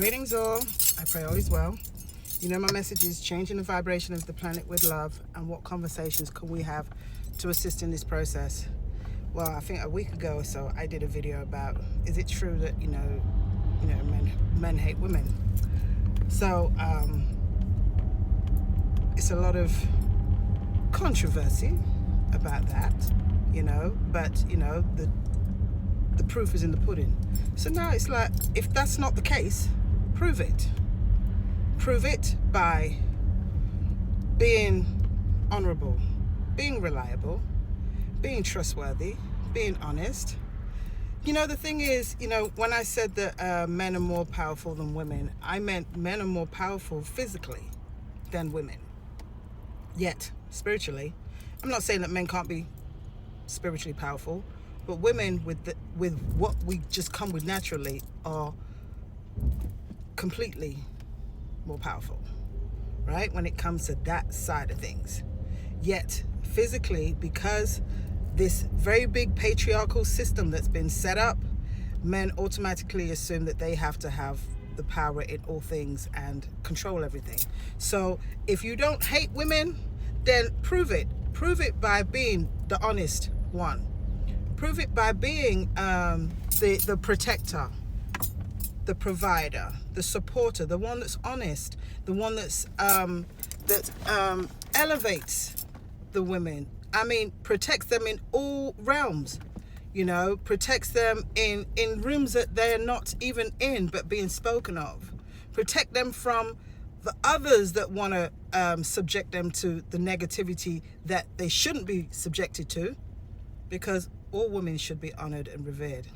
Greetings all, I pray all is well. You know my message is changing the vibration of the planet with love, and what conversations can we have to assist in this process. Well, I think a week ago or so I did a video about, is it true that men hate women? So it's a lot of controversy about that, but the proof is in the pudding. So now it's like, if that's not the case, prove it. Prove it by being honorable, being reliable, being trustworthy, being honest. The thing is, when I said that men are more powerful than women, I meant men are more powerful physically than women. Yet, spiritually, I'm not saying that men can't be spiritually powerful, but women with what we just come with naturally are completely more powerful, right? When it comes to that side of things. Yet, physically, because this very big patriarchal system that's been set up, men automatically assume that they have to have the power in all things and control everything. So if you don't hate women, then prove it. Prove it by being the honest one. Prove it by being the protector, the provider, the supporter, the one that's honest, the one that's that elevates the women. I mean, protects them in all realms. Protects them in rooms that they're not even in, but being spoken of. Protect them from the others that want to subject them to the negativity that they shouldn't be subjected to, because all women should be honored and revered.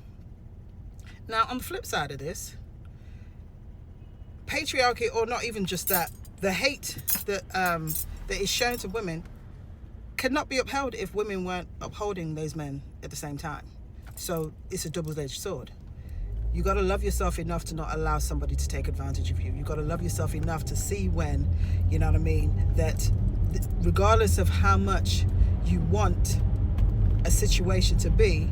Now, on the flip side of this, patriarchy, or not even just that, the hate that is shown to women cannot be upheld if women weren't upholding those men at the same time. So it's a double-edged sword. You got to love yourself enough to not allow somebody to take advantage of you. You got to love yourself enough to see when, that regardless of how much you want a situation to be,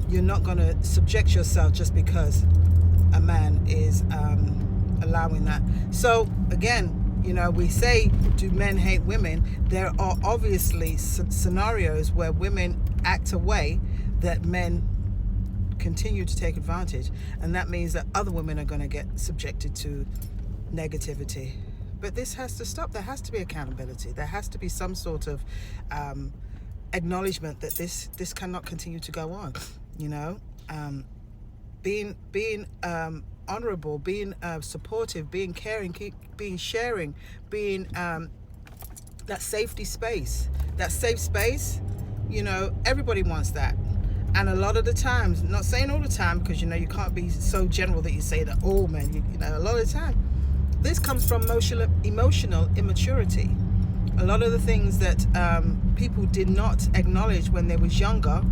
you're not going to subject yourself just because a man is allowing that. So again, we say, do men hate women? There are obviously scenarios where women act a way that men continue to take advantage, and that means that other women are going to get subjected to negativity. But this has to stop. There has to be accountability. There has to be some sort of acknowledgement that this cannot continue to go on. Being honorable, being supportive, being caring, being sharing, being that safety space, that safe space. Everybody wants that. And a lot of the times, not saying all the time, because you can't be so general that you say that all men, a lot of the time, this comes from emotional immaturity. A lot of the things that people did not acknowledge when they was younger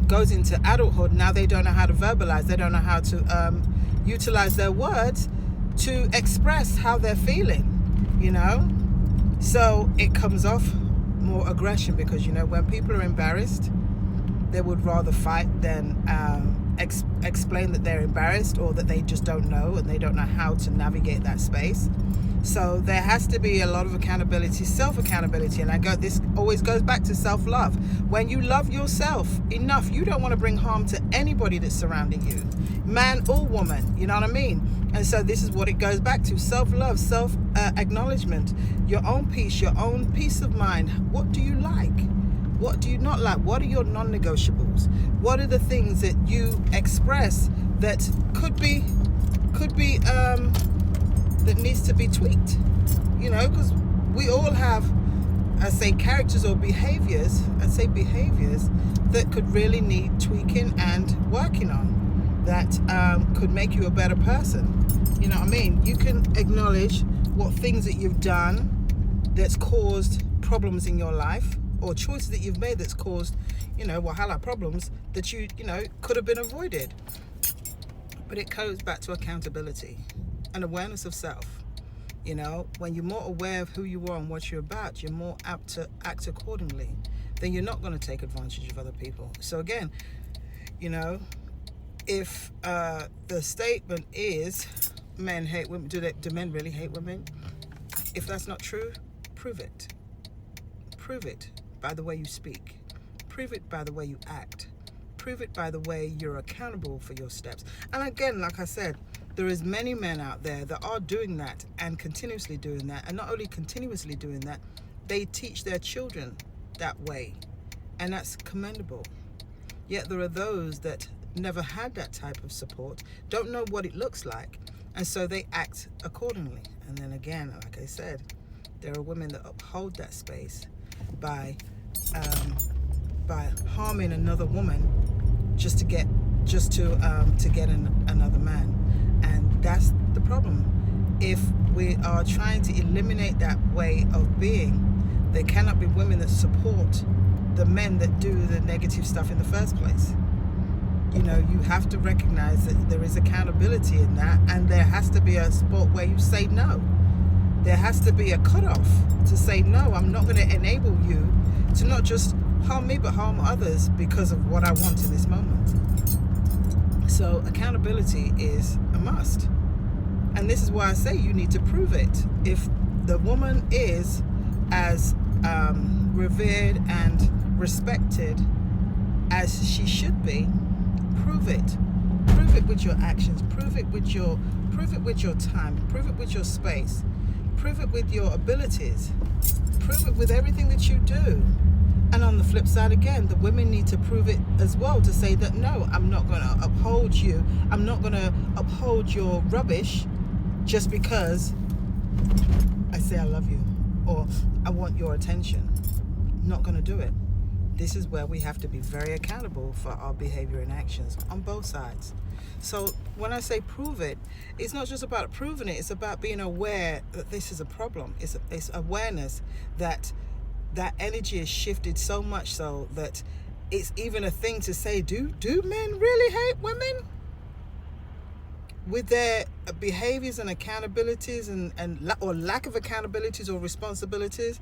goes into adulthood. Now they don't know how to verbalize. They don't know how to utilize their words to express how they're feeling, So it comes off more aggression, because, when people are embarrassed, they would rather fight than explain that they're embarrassed, or that they just don't know and they don't know how to navigate that space. So there has to be a lot of accountability, self-accountability. And this always goes back to self-love. When you love yourself enough, you don't want to bring harm to anybody that's surrounding you, man or woman, you know what I mean? And so this is what it goes back to: self-love, self-acknowledgement, your own peace, your own peace of mind. What do you like? What do you not like? What are your non-negotiables? What are the things that you express that could be that needs to be tweaked? Because we all have, I say, characters or behaviors. I say behaviors that could really need tweaking and working on. That could make you a better person. You know what I mean? You can acknowledge what things that you've done that's caused problems in your life, or choices that you've made that's caused, wahala problems that you could have been avoided. But it goes back to accountability and awareness of self. When you're more aware of who you are and what you're about, you're more apt to act accordingly. Then you're not going to take advantage of other people. So again, if the statement is men hate women, do men really hate women? If that's not true, prove it. Prove it by the way you speak. Prove it by the way you act. Prove it by the way you're accountable for your steps. And again, like I said, there is many men out there that are doing that and continuously doing that. And not only continuously doing that, they teach their children that way. And that's commendable. Yet there are those that never had that type of support, don't know what it looks like, and so they act accordingly. And then again, like I said, there are women that uphold that space by harming another woman just to get another man. And that's the problem. If we are trying to eliminate that way of being, there cannot be women that support the men that do the negative stuff in the first place. You know, you have to recognize that there is accountability in that, and there has to be a spot where you say no. There has to be a cutoff to say no. I'm not going to enable you to not just harm me but harm others because of what I want in this moment. So accountability is a must, and this is why I say you need to prove it. If the woman is as revered and respected as she should be, prove it. Prove it with your actions. Prove it with your time. Prove it with your space. Prove it with your abilities. Prove it with everything that you do. And on the flip side again, the women need to prove it as well, to say that no, I'm not going to uphold you. I'm not going to uphold your rubbish just because I say I love you or I want your attention. I'm not going to do it. This is where we have to be very accountable for our behavior and actions on both sides. So when I say prove it, it's not just about proving it, it's about being aware that this is a problem. It's awareness that that energy is shifted so much so that it's even a thing to say, do men really hate women? With their behaviors and accountabilities or lack of accountabilities or responsibilities.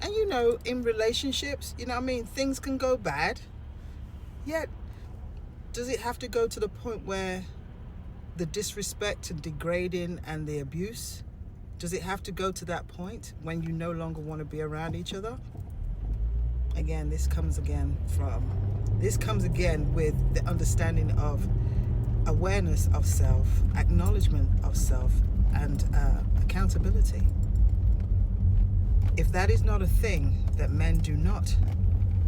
And you know, in relationships, you know what I mean, things can go bad. Yet, does it have to go to the point where the disrespect and degrading and the abuse, does it have to go to that point when you no longer want to be around each other? Again, this comes again with the understanding of awareness of self, acknowledgement of self, and accountability. If that is not a thing, that men do not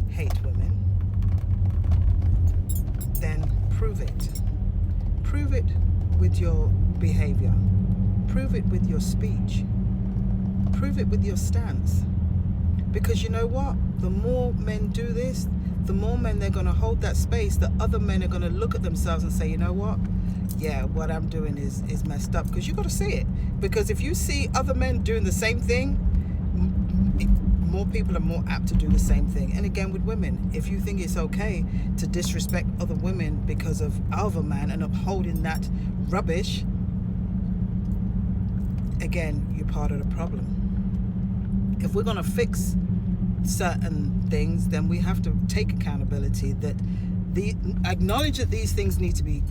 hate women, then prove it. Prove it with your behavior. Prove it with your speech. Prove it with your stance. Because you know what? The more men do this, the more men they're going to hold that space, the other men are going to look at themselves and say, you know what? Yeah, what I'm doing is messed up. Because you got to see it. Because if you see other men doing the same thing, more people are more apt to do the same thing. And again, with women, if you think it's okay to disrespect other women because of a man and upholding that rubbish, again, you're part of the problem. If we're going to fix certain things, then we have to take accountability, that acknowledge that these things need to be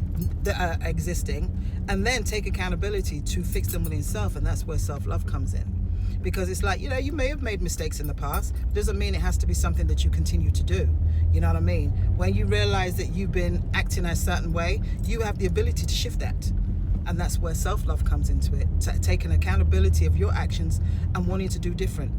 existing, and then take accountability to fix them within self. And that's where self-love comes in. Because it's like, you know, you may have made mistakes in the past. Doesn't mean it has to be something that you continue to do. You know what I mean? When you realize that you've been acting a certain way, you have the ability to shift that. And that's where self-love comes into it. Taking accountability of your actions and wanting to do different.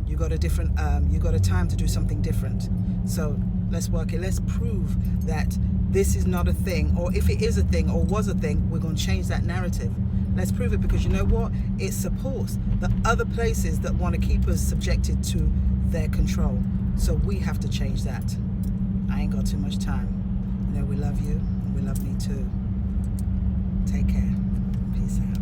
You got a time to do something different. So let's work it. Let's prove that this is not a thing. Or if it is a thing or was a thing, we're going to change that narrative. Let's prove it, because you know what? It supports the other places that want to keep us subjected to their control. So we have to change that. I ain't got too much time. You know, we love you. We love me too. Take care. Peace out.